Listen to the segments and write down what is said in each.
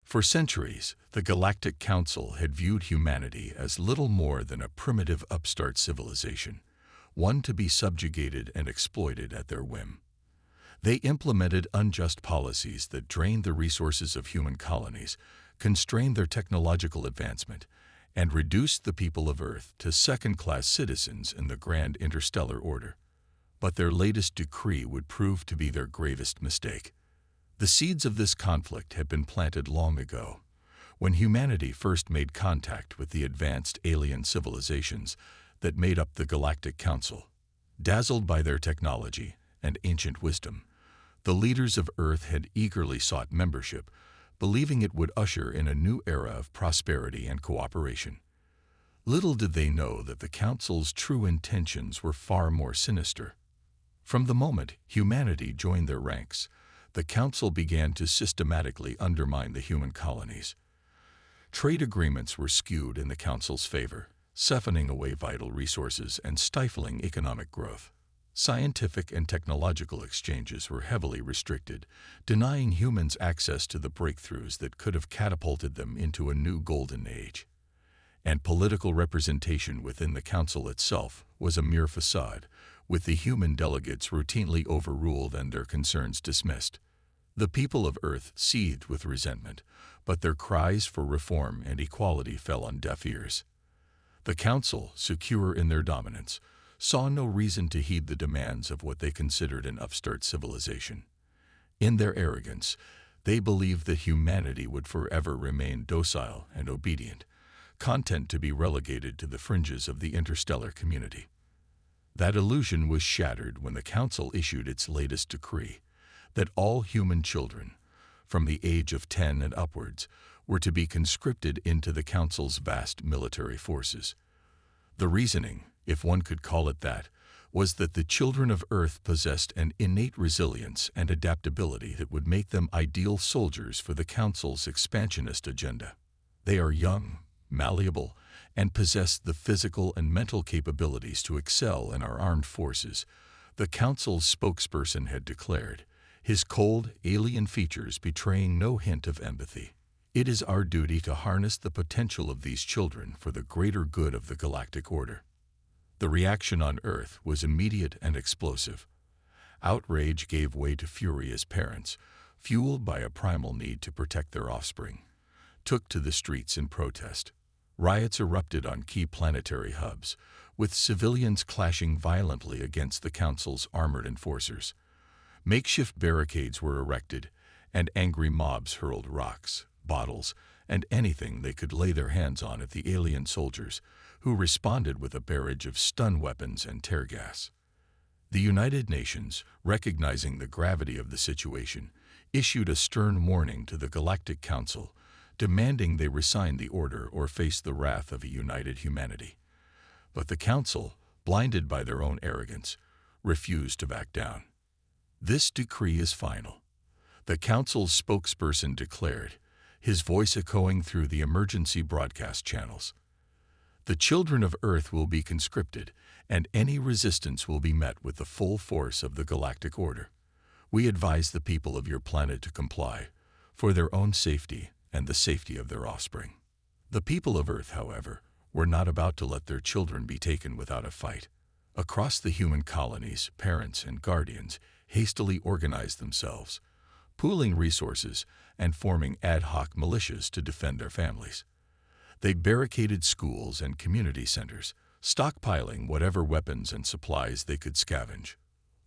For centuries, the Galactic Council had viewed humanity as little more than a primitive upstart civilization, one to be subjugated and exploited at their whim. They implemented unjust policies that drained the resources of human colonies, constrained their technological advancement, and reduced the people of Earth to second-class citizens in the grand interstellar order. But their latest decree would prove to be their gravest mistake. The seeds of this conflict had been planted long ago, when humanity first made contact with the advanced alien civilizations that made up the Galactic Council. Dazzled by their technology and ancient wisdom, the leaders of Earth had eagerly sought membership, believing it would usher in a new era of prosperity and cooperation. Little did they know that the Council's true intentions were far more sinister. From the moment humanity joined their ranks, the Council began to systematically undermine the human colonies. Trade agreements were skewed in the Council's favor, siphoning away vital resources and stifling economic growth. Scientific and technological exchanges were heavily restricted, denying humans access to the breakthroughs that could have catapulted them into a new golden age. And political representation within the Council itself was a mere facade, with the human delegates routinely overruled and their concerns dismissed. The people of Earth seethed with resentment, but their cries for reform and equality fell on deaf ears. The Council, secure in their dominance, saw no reason to heed the demands of what they considered an upstart civilization. In their arrogance, they believed that humanity would forever remain docile and obedient, content to be relegated to the fringes of the interstellar community. That illusion was shattered when the Council issued its latest decree, that all human children, from the age of 10 and upwards, were to be conscripted into the Council's vast military forces. The reasoning, if one could call it that, was that the children of Earth possessed an innate resilience and adaptability that would make them ideal soldiers for the Council's expansionist agenda. They are young, malleable, and possess the physical and mental capabilities to excel in our armed forces, the Council's spokesperson had declared, his cold, alien features betraying no hint of empathy. It is our duty to harness the potential of these children for the greater good of the galactic order. The reaction on Earth was immediate and explosive. Outrage gave way to fury as parents, fueled by a primal need to protect their offspring, took to the streets in protest. Riots erupted on key planetary hubs, with civilians clashing violently against the Council's armored enforcers. Makeshift barricades were erected, and angry mobs hurled rocks, bottles, and anything they could lay their hands on at the alien soldiers, who responded with a barrage of stun weapons and tear gas. The United Nations, recognizing the gravity of the situation, issued a stern warning to the Galactic Council, demanding they resign the order or face the wrath of a united humanity. But the Council, blinded by their own arrogance, refused to back down. This decree is final, the Council's spokesperson declared, his voice echoing through the emergency broadcast channels. The children of Earth will be conscripted, and any resistance will be met with the full force of the galactic order. We advise the people of your planet to comply, for their own safety and the safety of their offspring. The people of Earth, however, were not about to let their children be taken without a fight. Across the human colonies, parents and guardians hastily organized themselves, pooling resources and forming ad hoc militias to defend their families. They barricaded schools and community centers, stockpiling whatever weapons and supplies they could scavenge.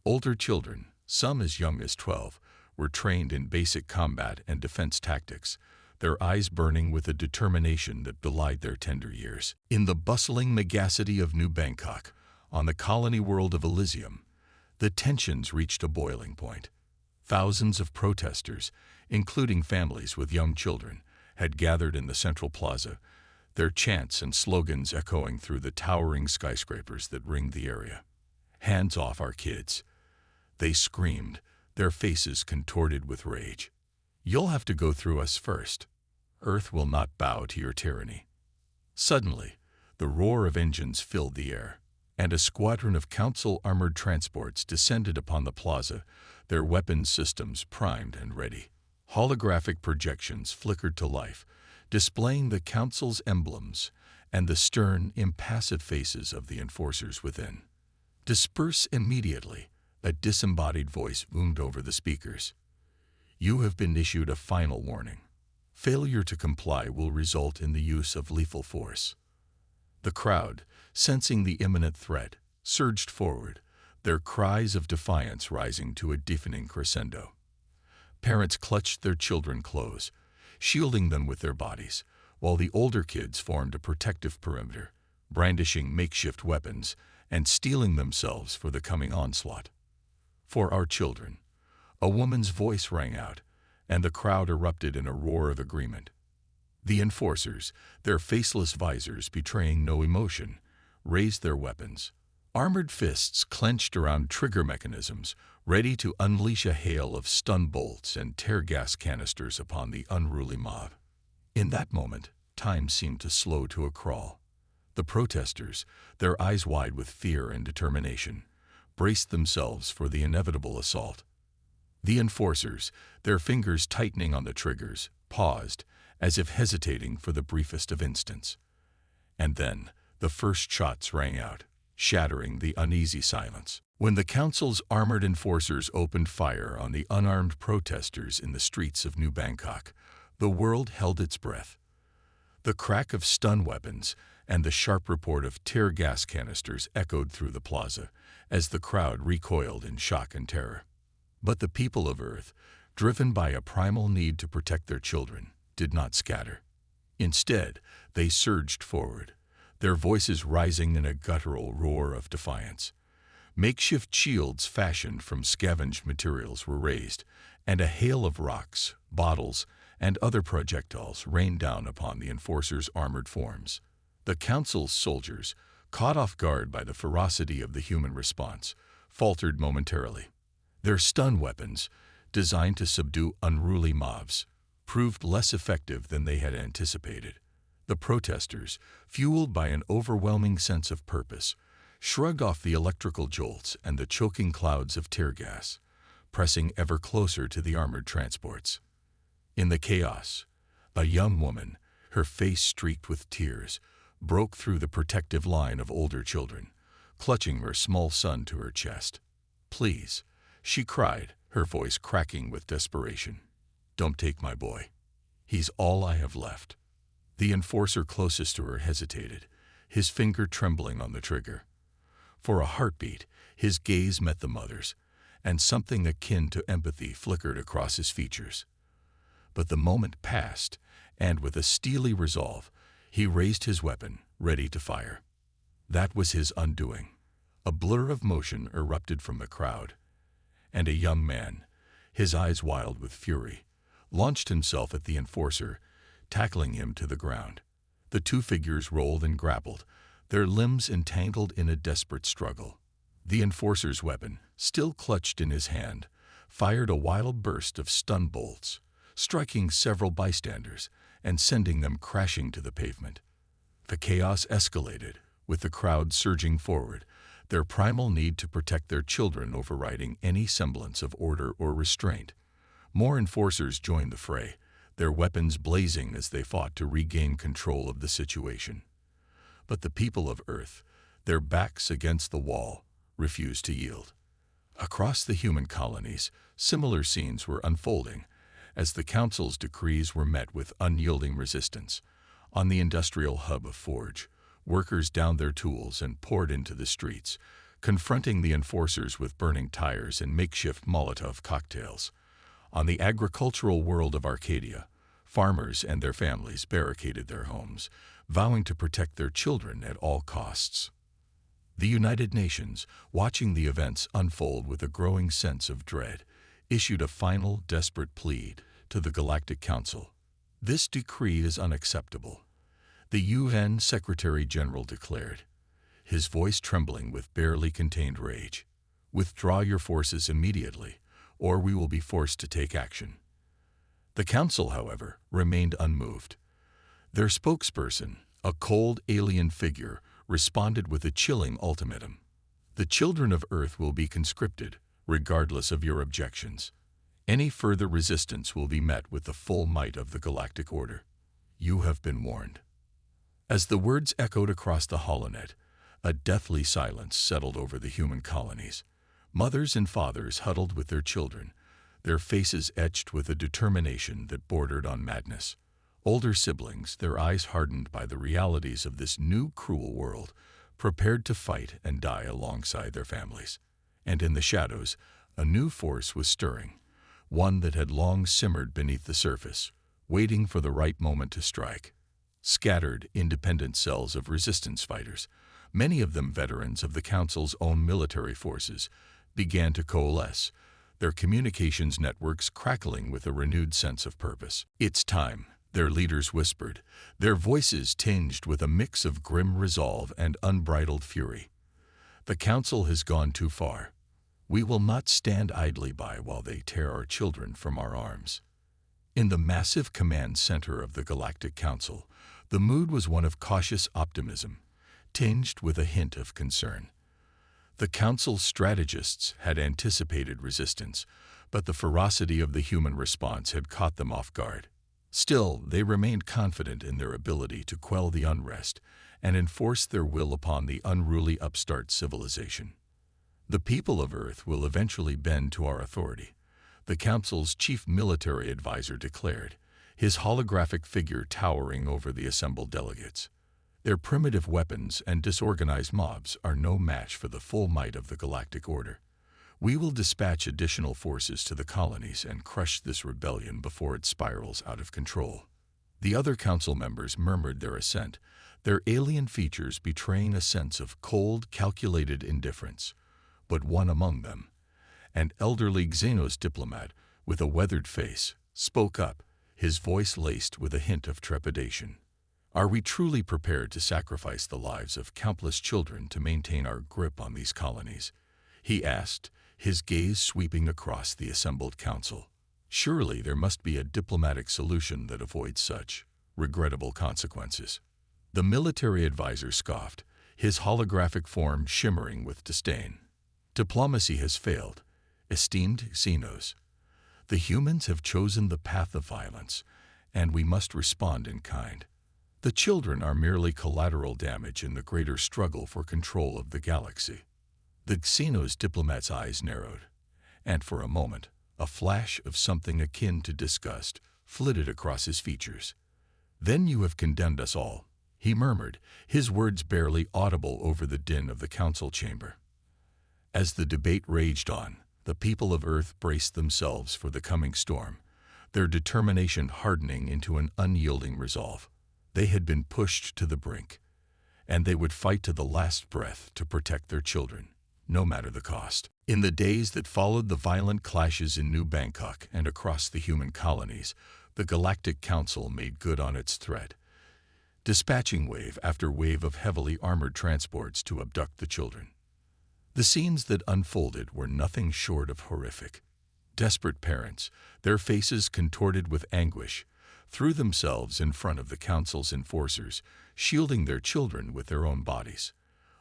Older children, some as young as 12, were trained in basic combat and defense tactics, their eyes burning with a determination that belied their tender years. In the bustling megacity of New Bangkok, on the colony world of Elysium, the tensions reached a boiling point. Thousands of protesters, including families with young children, had gathered in the central plaza, their chants and slogans echoing through the towering skyscrapers that ringed the area. "Hands off our kids," they screamed, their faces contorted with rage. "You'll have to go through us first. Earth will not bow to your tyranny." Suddenly, the roar of engines filled the air, and a squadron of Council armored transports descended upon the plaza, their weapons systems primed and ready. Holographic projections flickered to life, displaying the Council's emblems and the stern, impassive faces of the enforcers within. "Disperse immediately," a disembodied voice boomed over the speakers. "You have been issued a final warning. Failure to comply will result in the use of lethal force." The crowd, sensing the imminent threat, surged forward, their cries of defiance rising to a deafening crescendo. Parents clutched their children close, shielding them with their bodies, while the older kids formed a protective perimeter, brandishing makeshift weapons and steeling themselves for the coming onslaught. "For our children," a woman's voice rang out, and the crowd erupted in a roar of agreement. The enforcers, their faceless visors betraying no emotion, raised their weapons, armored fists clenched around trigger mechanisms, ready to unleash a hail of stun bolts and tear gas canisters upon the unruly mob. In that moment, time seemed to slow to a crawl. The protesters, their eyes wide with fear and determination, braced themselves for the inevitable assault. The enforcers, their fingers tightening on the triggers, paused, as if hesitating for the briefest of instants. And then, the first shots rang out, shattering the uneasy silence. When the Council's armored enforcers opened fire on the unarmed protesters in the streets of New Bangkok, the world held its breath. The crack of stun weapons and the sharp report of tear gas canisters echoed through the plaza as the crowd recoiled in shock and terror. But the people of Earth, driven by a primal need to protect their children, did not scatter. Instead, they surged forward, their voices rising in a guttural roar of defiance. Makeshift shields fashioned from scavenged materials were raised, and a hail of rocks, bottles, and other projectiles rained down upon the enforcers' armored forms. The Council's soldiers, caught off guard by the ferocity of the human response, faltered momentarily. Their stun weapons, designed to subdue unruly mobs, proved less effective than they had anticipated. The protesters, fueled by an overwhelming sense of purpose, shrugged off the electrical jolts and the choking clouds of tear gas, pressing ever closer to the armored transports. In the chaos, a young woman, her face streaked with tears, broke through the protective line of older children, clutching her small son to her chest. "Please," she cried, her voice cracking with desperation. "Don't take my boy. He's all I have left." The enforcer closest to her hesitated, his finger trembling on the trigger. For a heartbeat, his gaze met the mother's, and something akin to empathy flickered across his features. But the moment passed, and with a steely resolve, he raised his weapon, ready to fire. That was his undoing. A blur of motion erupted from the crowd, and a young man, his eyes wild with fury, launched himself at the enforcer, tackling him to the ground. The two figures rolled and grappled, their limbs entangled in a desperate struggle. The enforcer's weapon, still clutched in his hand, fired a wild burst of stun bolts, striking several bystanders and sending them crashing to the pavement. The chaos escalated, with the crowd surging forward, their primal need to protect their children overriding any semblance of order or restraint. More enforcers joined the fray, their weapons blazing as they fought to regain control of the situation. But the people of Earth, their backs against the wall, refused to yield. Across the human colonies, similar scenes were unfolding, as the Council's decrees were met with unyielding resistance. On the industrial hub of Forge, workers downed their tools and poured into the streets, confronting the enforcers with burning tires and makeshift Molotov cocktails. On the agricultural world of Arcadia, farmers and their families barricaded their homes, vowing to protect their children at all costs. The United Nations, watching the events unfold with a growing sense of dread, issued a final, desperate plea to the Galactic Council. "This decree is unacceptable," the UN Secretary-General declared, his voice trembling with barely contained rage. "Withdraw your forces immediately, or we will be forced to take action." The Council, however, remained unmoved. Their spokesperson, a cold alien figure, responded with a chilling ultimatum. "The children of Earth will be conscripted, regardless of your objections. Any further resistance will be met with the full might of the Galactic Order. You have been warned. As the words echoed across the holonet, a deathly silence settled over the human colonies. Mothers and fathers huddled with their children, their faces etched with a determination that bordered on madness. Older siblings, their eyes hardened by the realities of this new cruel world, prepared to fight and die alongside their families. And in the shadows, a new force was stirring, one that had long simmered beneath the surface, waiting for the right moment to strike. Scattered, independent cells of resistance fighters, many of them veterans of the Council's own military forces, began to coalesce, their communications networks crackling with a renewed sense of purpose. "It's time," their leaders whispered, their voices tinged with a mix of grim resolve and unbridled fury. "The Council has gone too far. We will not stand idly by while they tear our children from our arms." In the massive command center of the Galactic Council, the mood was one of cautious optimism, tinged with a hint of concern. The Council's strategists had anticipated resistance, but the ferocity of the human response had caught them off guard. Still, they remained confident in their ability to quell the unrest and enforce their will upon the unruly upstart civilization. "The people of Earth will eventually bend to our authority," the Council's chief military advisor declared, his holographic figure towering over the assembled delegates. "Their primitive weapons and disorganized mobs are no match for the full might of the Galactic Order. We will dispatch additional forces to the colonies and crush this rebellion before it spirals out of control." The other council members murmured their assent, their alien features betraying a sense of cold, calculated indifference. But one among them, an elderly Xenos diplomat with a weathered face, spoke up, his voice laced with a hint of trepidation. "Are we truly prepared to sacrifice the lives of countless children to maintain our grip on these colonies?" he asked, his gaze sweeping across the assembled council. "Surely there must be a diplomatic solution that avoids such regrettable consequences." The military advisor scoffed, his holographic form shimmering with disdain. "Diplomacy has failed, esteemed Xenos. The humans have chosen the path of violence, and we must respond in kind. The children are merely collateral damage in the greater struggle for control of the galaxy." The Xenos diplomat's eyes narrowed, and for a moment, a flash of something akin to disgust flitted across his features. "Then you have condemned us all," he murmured, his words barely audible over the din of the council chamber. As the debate raged on, the people of Earth braced themselves for the coming storm, their determination hardening into an unyielding resolve. They had been pushed to the brink, and they would fight to the last breath to protect their children, no matter the cost. In the days that followed the violent clashes in New Bangkok and across the human colonies, the Galactic Council made good on its threat, dispatching wave after wave of heavily armored transports to abduct the children. The scenes that unfolded were nothing short of horrific. Desperate parents, their faces contorted with anguish, threw themselves in front of the Council's enforcers, shielding their children with their own bodies.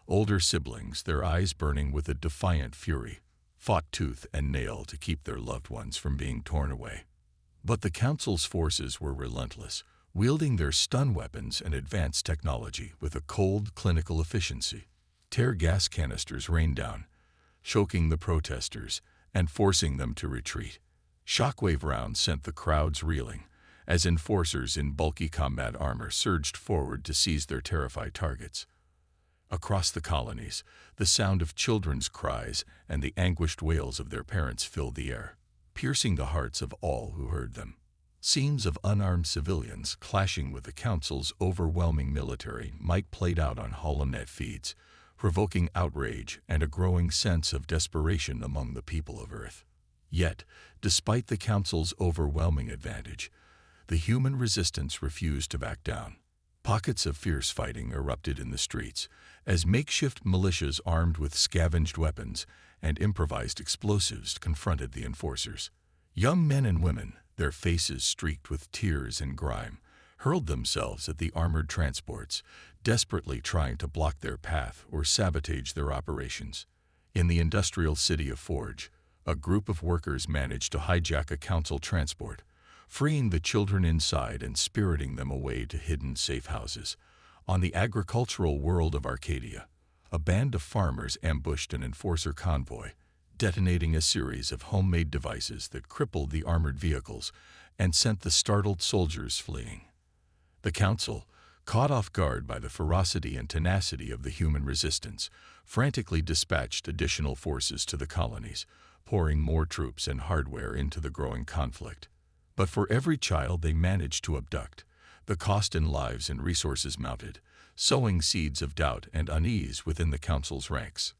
Older siblings, their eyes burning with a defiant fury, fought tooth and nail to keep their loved ones from being torn away. But the Council's forces were relentless, wielding their stun weapons and advanced technology with a cold, clinical efficiency. Tear gas canisters rained down, choking the protesters and forcing them to retreat. Shockwave rounds sent the crowds reeling, as enforcers in bulky combat armor surged forward to seize their terrified targets. Across the colonies, the sound of children's cries and the anguished wails of their parents filled the air, piercing the hearts of all who heard them. Scenes of unarmed civilians clashing with the Council's overwhelming military might played out on holonet feeds, provoking outrage and a growing sense of desperation among the people of Earth. Yet, despite the Council's overwhelming advantage, the human resistance refused to back down. Pockets of fierce fighting erupted in the streets, as makeshift militias armed with scavenged weapons and improvised explosives confronted the enforcers. Young men and women, their faces streaked with tears and grime, hurled themselves at the armored transports, desperately trying to block their path or sabotage their operations. In the industrial city of Forge, a group of workers managed to hijack a council transport, freeing the children inside and spiriting them away to hidden safe houses. On the agricultural world of Arcadia, a band of farmers ambushed an enforcer convoy, detonating a series of homemade devices that crippled the armored vehicles and sent the startled soldiers fleeing. The council, caught off guard by the ferocity and tenacity of the human resistance, frantically dispatched additional forces to the colonies, pouring more troops and hardware into the growing conflict. But for every child they managed to abduct, the cost in lives and resources mounted, sowing seeds of doubt and unease within the council's ranks.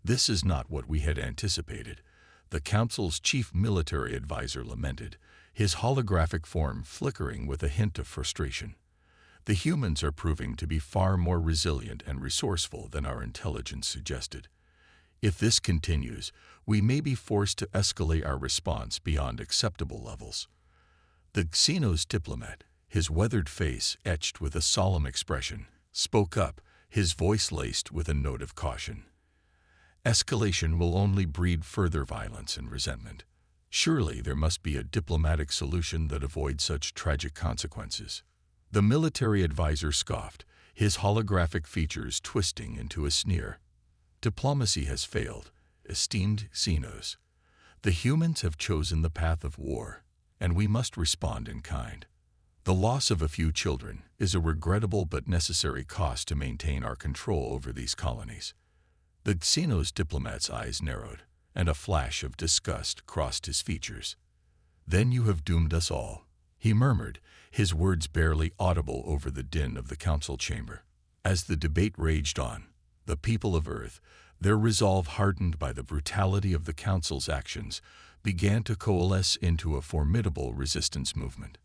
"This is not what we had anticipated," the council's chief military advisor lamented, his holographic form flickering with a hint of frustration. "The humans are proving to be far more resilient and resourceful than our intelligence suggested. If this continues, we may be forced to escalate our response beyond acceptable levels." The Xenos diplomat, his weathered face etched with a solemn expression, spoke up, his voice laced with a note of caution. "Escalation will only breed further violence and resentment. Surely there must be a diplomatic solution that avoids such tragic consequences." The military advisor scoffed, his holographic features twisting into a sneer. "Diplomacy has failed, esteemed Xenos. The humans have chosen the path of war, and we must respond in kind. The loss of a few children is a regrettable but necessary cost to maintain our control over these colonies." The Xenos diplomat's eyes narrowed, and a flash of disgust crossed his features. "Then you have doomed us all," he murmured, his words barely audible over the din of the council chamber. As the debate raged on, the people of Earth, their resolve hardened by the brutality of the council's actions, began to coalesce into a formidable resistance movement.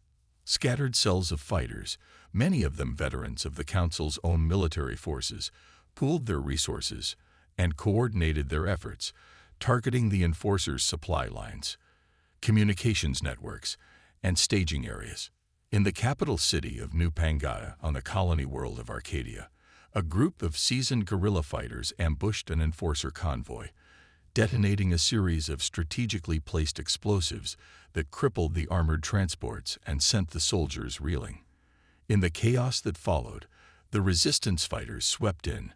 Scattered cells of fighters, many of them veterans of the council's own military forces, pooled their resources and coordinated their efforts, targeting the enforcers' supply lines, communications networks, and staging areas. In the capital city of New Pangaea on the colony world of Arcadia, a group of seasoned guerrilla fighters ambushed an enforcer convoy, detonating a series of strategically placed explosives that crippled the armored transports and sent the soldiers reeling. In the chaos that followed, the resistance fighters swept in,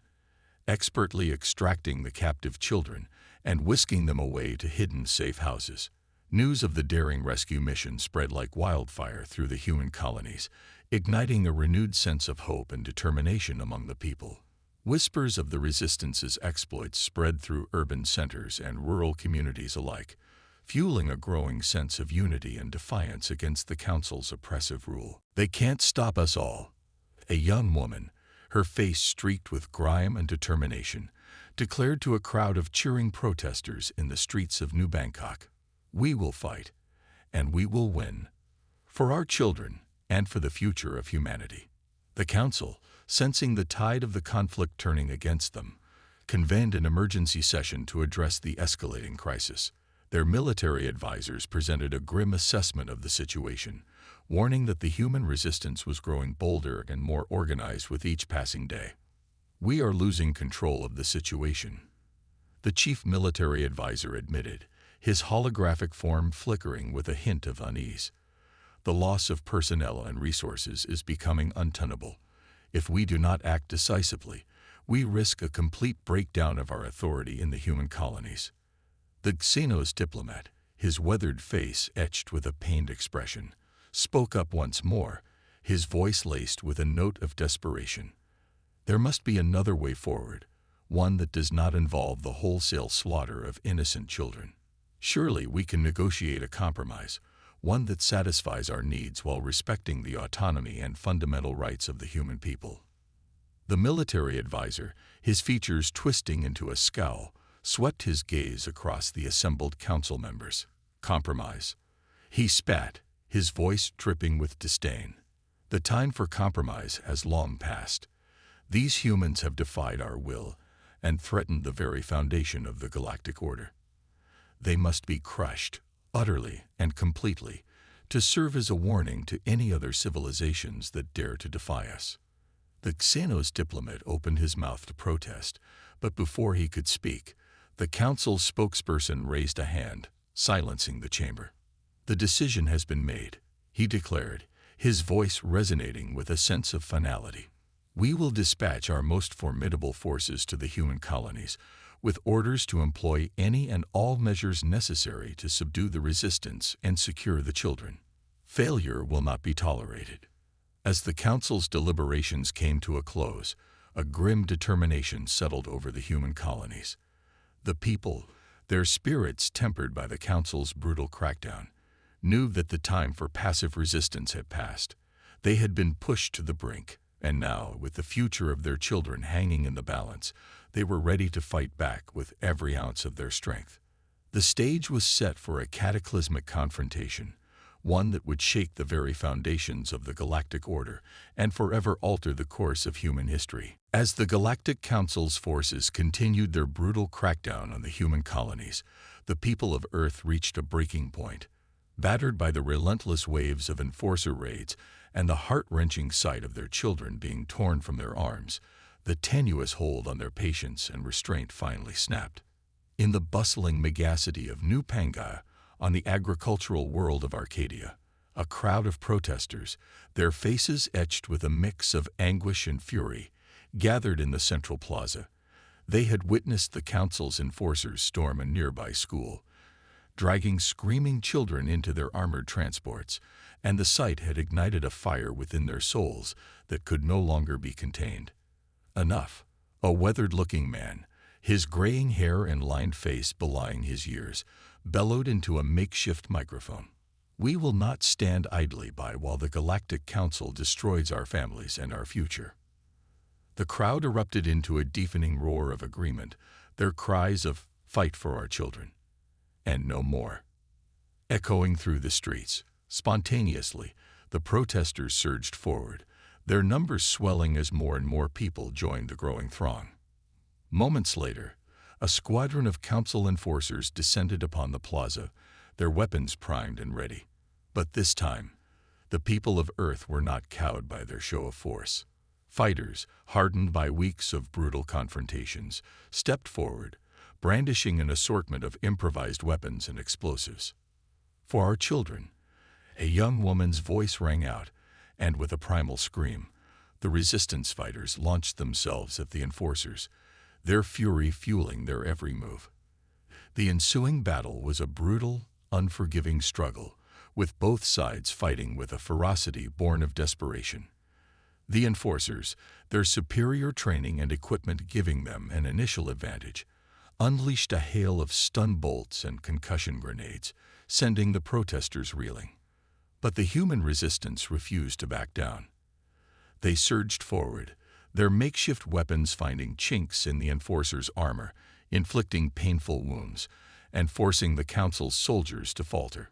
expertly extracting the captive children and whisking them away to hidden safe houses. News of the daring rescue mission spread like wildfire through the human colonies, igniting a renewed sense of hope and determination among the people. Whispers of the resistance's exploits spread through urban centers and rural communities alike, fueling a growing sense of unity and defiance against the council's oppressive rule. "They can't stop us all," a young woman, her face streaked with grime and determination, declared to a crowd of cheering protesters in the streets of New Bangkok. "We will fight, and we will win, for our children and for the future of humanity." The council, sensing the tide of the conflict turning against them, convened an emergency session to address the escalating crisis. Their military advisors presented a grim assessment of the situation, warning that the human resistance was growing bolder and more organized with each passing day. "We are losing control of the situation," the chief military advisor admitted, his holographic form flickering with a hint of unease. "The loss of personnel and resources is becoming untenable. If we do not act decisively, we risk a complete breakdown of our authority in the human colonies." The Xenos diplomat, his weathered face etched with a pained expression, spoke up once more, his voice laced with a note of desperation. "There must be another way forward, one that does not involve the wholesale slaughter of innocent children. Surely we can negotiate a compromise, one that satisfies our needs while respecting the autonomy and fundamental rights of the human people." The military advisor, his features twisting into a scowl, swept his gaze across the assembled council members. "Compromise?" He spat, his voice dripping with disdain. "The time for compromise has long passed. These humans have defied our will and threatened the very foundation of the galactic order. They must be crushed, utterly and completely, to serve as a warning to any other civilizations that dare to defy us." The Xenos diplomat opened his mouth to protest, but before he could speak, The council's spokesperson raised a hand, silencing the chamber. "The decision has been made," he declared, his voice resonating with a sense of finality. "We will dispatch our most formidable forces to the human colonies, with orders to employ any and all measures necessary to subdue the resistance and secure the children. Failure will not be tolerated." As the council's deliberations came to a close, a grim determination settled over the human colonies. The people, their spirits tempered by the council's brutal crackdown, knew that the time for passive resistance had passed. They had been pushed to the brink, and now, with the future of their children hanging in the balance, they were ready to fight back with every ounce of their strength. The stage was set for a cataclysmic confrontation, one that would shake the very foundations of the Galactic Order and forever alter the course of human history. As the Galactic Council's forces continued their brutal crackdown on the human colonies, the people of Earth reached a breaking point. Battered by the relentless waves of enforcer raids and the heart-wrenching sight of their children being torn from their arms, the tenuous hold on their patience and restraint finally snapped. In the bustling megacity of New Pangaea, on the agricultural world of Arcadia, a crowd of protesters, their faces etched with a mix of anguish and fury, gathered in the central plaza. They had witnessed the council's enforcers storm a nearby school, dragging screaming children into their armored transports, and the sight had ignited a fire within their souls that could no longer be contained. Enough. A weathered-looking man, his graying hair and lined face belying his years, bellowed into a makeshift microphone. "We will not stand idly by while the Galactic Council destroys our families and our future." The crowd erupted into a deafening roar of agreement, their cries of "Fight for our children," and no more. Echoing through the streets, spontaneously, the protesters surged forward, their numbers swelling as more and more people joined the growing throng. Moments later, a squadron of council enforcers descended upon the plaza, their weapons primed and ready. But this time, the people of Earth were not cowed by their show of force. Fighters, hardened by weeks of brutal confrontations, stepped forward, brandishing an assortment of improvised weapons and explosives. "For our children," a young woman's voice rang out, and with a primal scream, the resistance fighters launched themselves at the enforcers, their fury fueling their every move. The ensuing battle was a brutal, unforgiving struggle, with both sides fighting with a ferocity born of desperation. The enforcers, their superior training and equipment giving them an initial advantage, unleashed a hail of stun bolts and concussion grenades, sending the protesters reeling. But the human resistance refused to back down. They surged forward, their makeshift weapons finding chinks in the enforcers' armor, inflicting painful wounds, and forcing the council's soldiers to falter.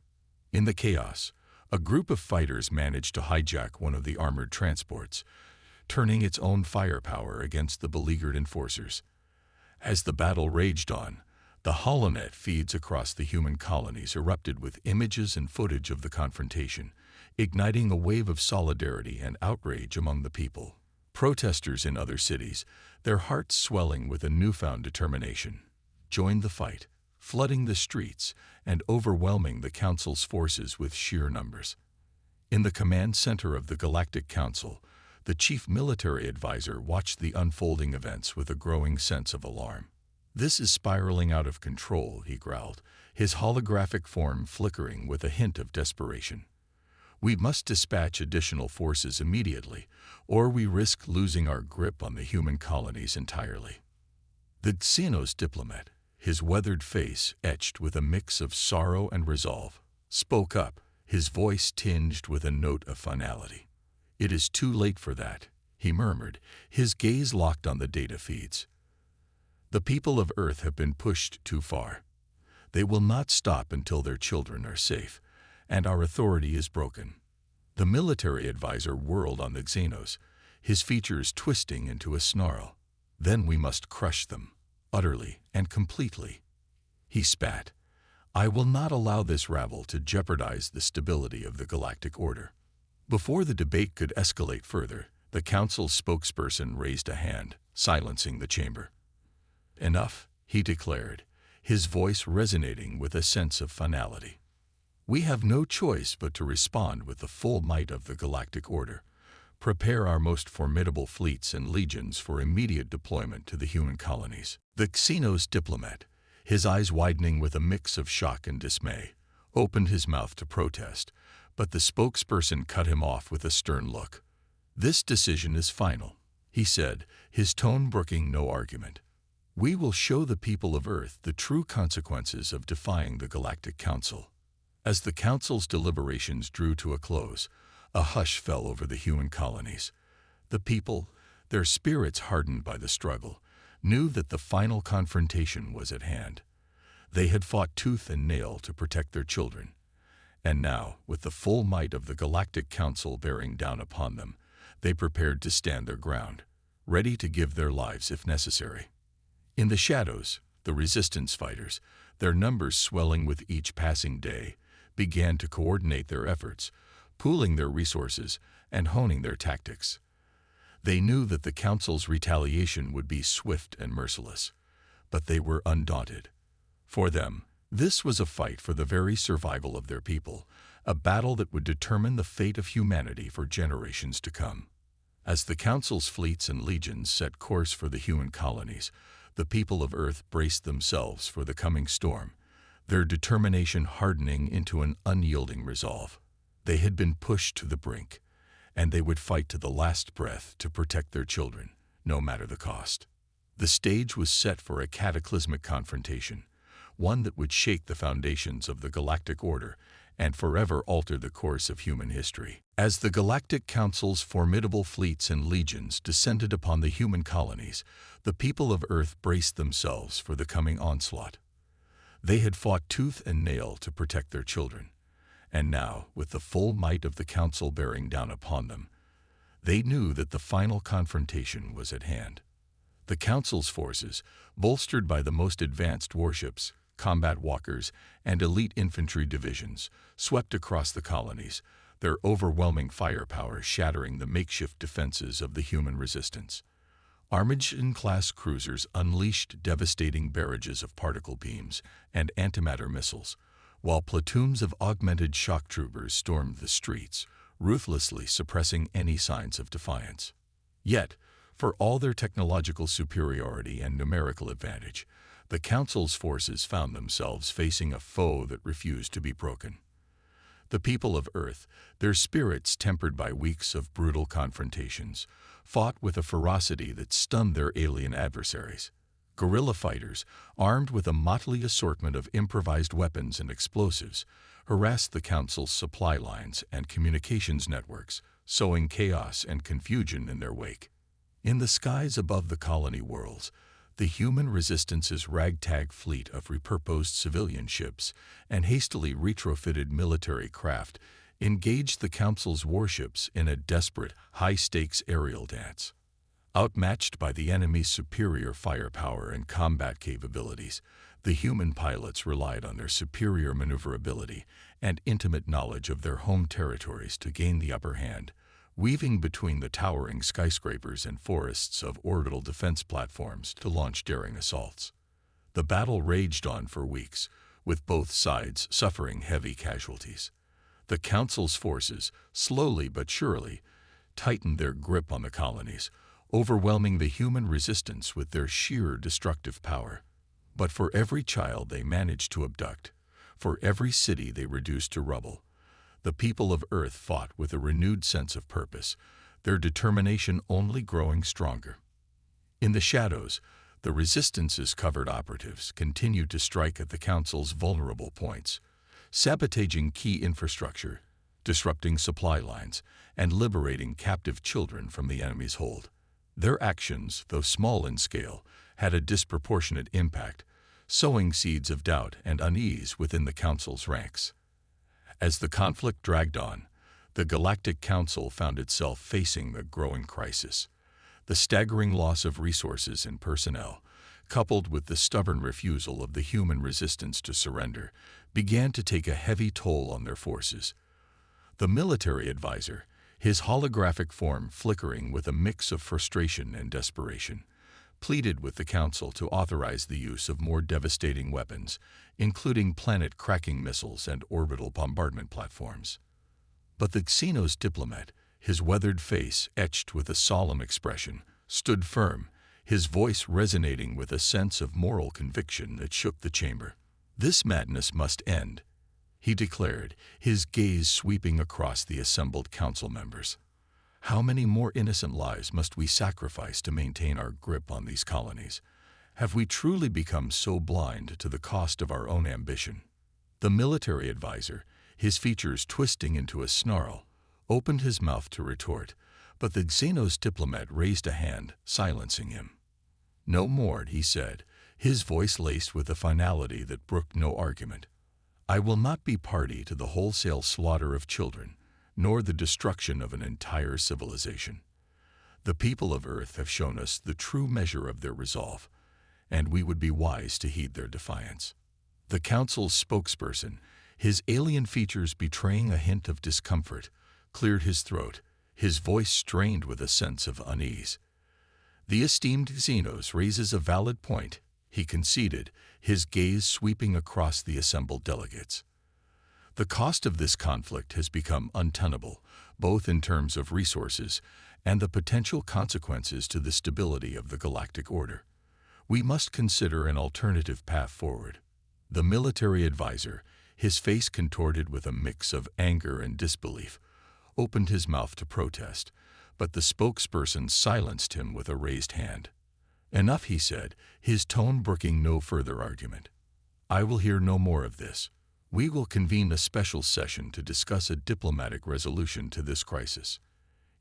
In the chaos, a group of fighters managed to hijack one of the armored transports, turning its own firepower against the beleaguered enforcers. As the battle raged on, the HoloNet feeds across the human colonies erupted with images and footage of the confrontation, igniting a wave of solidarity and outrage among the people. Protesters in other cities, their hearts swelling with a newfound determination, joined the fight, flooding the streets and overwhelming the Council's forces with sheer numbers. In the command center of the Galactic Council, the chief military advisor watched the unfolding events with a growing sense of alarm. "This is spiraling out of control," he growled, his holographic form flickering with a hint of desperation. "We must dispatch additional forces immediately, or we risk losing our grip on the human colonies entirely." The Xenos diplomat, his weathered face etched with a mix of sorrow and resolve, spoke up, his voice tinged with a note of finality. "It is too late for that," he murmured, his gaze locked on the data feeds. "The people of Earth have been pushed too far. They will not stop until their children are safe, and our authority is broken." The military advisor whirled on the Xenos, his features twisting into a snarl. "Then we must crush them, utterly and completely." He spat. "I will not allow this rabble to jeopardize the stability of the Galactic Order." Before the debate could escalate further, the Council's spokesperson raised a hand, silencing the chamber. "Enough," he declared, his voice resonating with a sense of finality. "We have no choice but to respond with the full might of the Galactic Order. Prepare our most formidable fleets and legions for immediate deployment to the human colonies." The Xenos diplomat, his eyes widening with a mix of shock and dismay, opened his mouth to protest, but the spokesperson cut him off with a stern look. "This decision is final," he said, his tone brooking no argument. "We will show the people of Earth the true consequences of defying the Galactic Council." As the Council's deliberations drew to a close, a hush fell over the human colonies. The people, their spirits hardened by the struggle, knew that the final confrontation was at hand. They had fought tooth and nail to protect their children, and now, with the full might of the Galactic Council bearing down upon them, they prepared to stand their ground, ready to give their lives if necessary. In the shadows, the resistance fighters, their numbers swelling with each passing day, began to coordinate their efforts, pooling their resources and honing their tactics. They knew that the Council's retaliation would be swift and merciless, but they were undaunted. For them, this was a fight for the very survival of their people, a battle that would determine the fate of humanity for generations to come. As the Council's fleets and legions set course for the human colonies, the people of Earth braced themselves for the coming storm, their determination hardening into an unyielding resolve. They had been pushed to the brink, and they would fight to the last breath to protect their children, no matter the cost. The stage was set for a cataclysmic confrontation, one that would shake the foundations of the Galactic Order and forever alter the course of human history. As the Galactic Council's formidable fleets and legions descended upon the human colonies, the people of Earth braced themselves for the coming onslaught. They had fought tooth and nail to protect their children, and now, with the full might of the Council bearing down upon them, they knew that the final confrontation was at hand. The Council's forces, bolstered by the most advanced warships, combat walkers, and elite infantry divisions, swept across the colonies, their overwhelming firepower shattering the makeshift defenses of the human resistance. Armageddon-class cruisers unleashed devastating barrages of particle beams and antimatter missiles, while platoons of augmented shock troopers stormed the streets, ruthlessly suppressing any signs of defiance. Yet, for all their technological superiority and numerical advantage, the Council's forces found themselves facing a foe that refused to be broken. The people of Earth, their spirits tempered by weeks of brutal confrontations, fought with a ferocity that stunned their alien adversaries. Guerrilla fighters, armed with a motley assortment of improvised weapons and explosives, harassed the Council's supply lines and communications networks, sowing chaos and confusion in their wake. In the skies above the colony worlds, the human resistance's ragtag fleet of repurposed civilian ships and hastily retrofitted military craft engaged the Council's warships in a desperate, high-stakes aerial dance. Outmatched by the enemy's superior firepower and combat capabilities, the human pilots relied on their superior maneuverability and intimate knowledge of their home territories to gain the upper hand, weaving between the towering skyscrapers and forests of orbital defense platforms to launch daring assaults. The battle raged on for weeks, with both sides suffering heavy casualties. The Council's forces, slowly but surely, tightened their grip on the colonies, overwhelming the human resistance with their sheer destructive power. But for every child they managed to abduct, for every city they reduced to rubble, the people of Earth fought with a renewed sense of purpose, their determination only growing stronger. In the shadows, the Resistance's covert operatives continued to strike at the Council's vulnerable points, sabotaging key infrastructure, disrupting supply lines, and liberating captive children from the enemy's hold. Their actions, though small in scale, had a disproportionate impact, sowing seeds of doubt and unease within the Council's ranks. As the conflict dragged on, the Galactic Council found itself facing a growing crisis. The staggering loss of resources and personnel, coupled with the stubborn refusal of the human resistance to surrender, began to take a heavy toll on their forces. The military advisor, his holographic form flickering with a mix of frustration and desperation, pleaded with the Council to authorize the use of more devastating weapons, including planet-cracking missiles and orbital bombardment platforms. But the Xenos diplomat, his weathered face etched with a solemn expression, stood firm, his voice resonating with a sense of moral conviction that shook the chamber. "This madness must end," he declared, his gaze sweeping across the assembled council members. "How many more innocent lives must we sacrifice to maintain our grip on these colonies? Have we truly become so blind to the cost of our own ambition?" The military advisor, his features twisting into a snarl, opened his mouth to retort, but the Xenos diplomat raised a hand, silencing him. "No more," he said, his voice laced with a finality that brooked no argument. "I will not be party to the wholesale slaughter of children, nor the destruction of an entire civilization. The people of Earth have shown us the true measure of their resolve, and we would be wise to heed their defiance." The Council's spokesperson, his alien features betraying a hint of discomfort, cleared his throat, his voice strained with a sense of unease. "The esteemed Xenos raises a valid point," he conceded, his gaze sweeping across the assembled delegates. "The cost of this conflict has become untenable, both in terms of resources and the potential consequences to the stability of the galactic order. We must consider an alternative path forward." The military advisor, his face contorted with a mix of anger and disbelief, opened his mouth to protest, but the spokesperson silenced him with a raised hand. "Enough," he said, his tone brooking no further argument. "I will hear no more of this. We will convene a special session to discuss a diplomatic resolution to this crisis.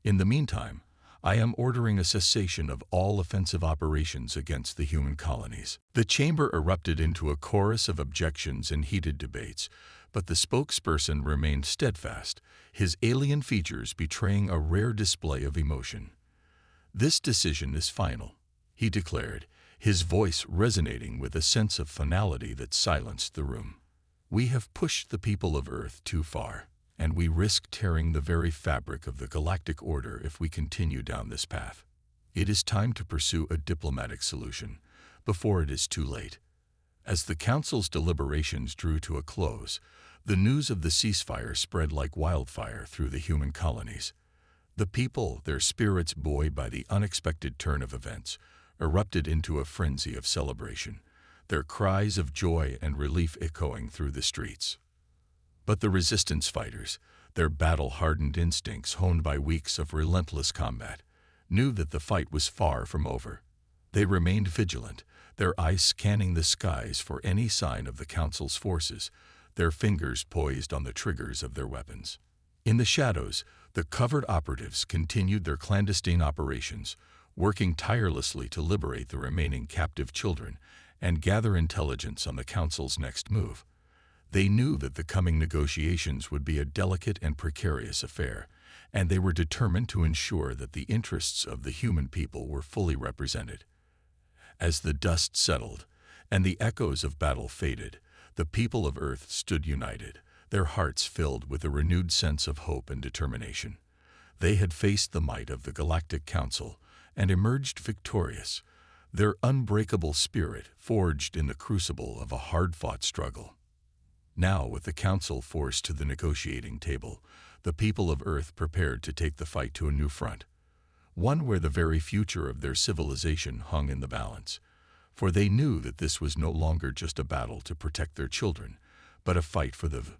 In the meantime, I am ordering a cessation of all offensive operations against the human colonies." The chamber erupted into a chorus of objections and heated debates, but the spokesperson remained steadfast, his alien features betraying a rare display of emotion. "This decision is final," he declared, his voice resonating with a sense of finality that silenced the room. "We have pushed the people of Earth too far, and we risk tearing the very fabric of the galactic order if we continue down this path. It is time to pursue a diplomatic solution, before it is too late." As the Council's deliberations drew to a close, the news of the ceasefire spread like wildfire through the human colonies. The people, their spirits buoyed by the unexpected turn of events, erupted into a frenzy of celebration, their cries of joy and relief echoing through the streets. But the resistance fighters, their battle-hardened instincts honed by weeks of relentless combat, knew that the fight was far from over. They remained vigilant, their eyes scanning the skies for any sign of the Council's forces, their fingers poised on the triggers of their weapons. In the shadows, the covert operatives continued their clandestine operations, working tirelessly to liberate the remaining captive children and gather intelligence on the Council's next move. They knew that the coming negotiations would be a delicate and precarious affair, and they were determined to ensure that the interests of the human people were fully represented. As the dust settled and the echoes of battle faded, the people of Earth stood united, their hearts filled with a renewed sense of hope and determination. They had faced the might of the Galactic Council and emerged victorious, their unbreakable spirit forged in the crucible of a hard-fought struggle. Now, with the Council forced to the negotiating table, the people of Earth prepared to take the fight to a new front, one where the very future of their civilization hung in the balance. For they knew that this was no longer just a battle to protect their children, but a fight for the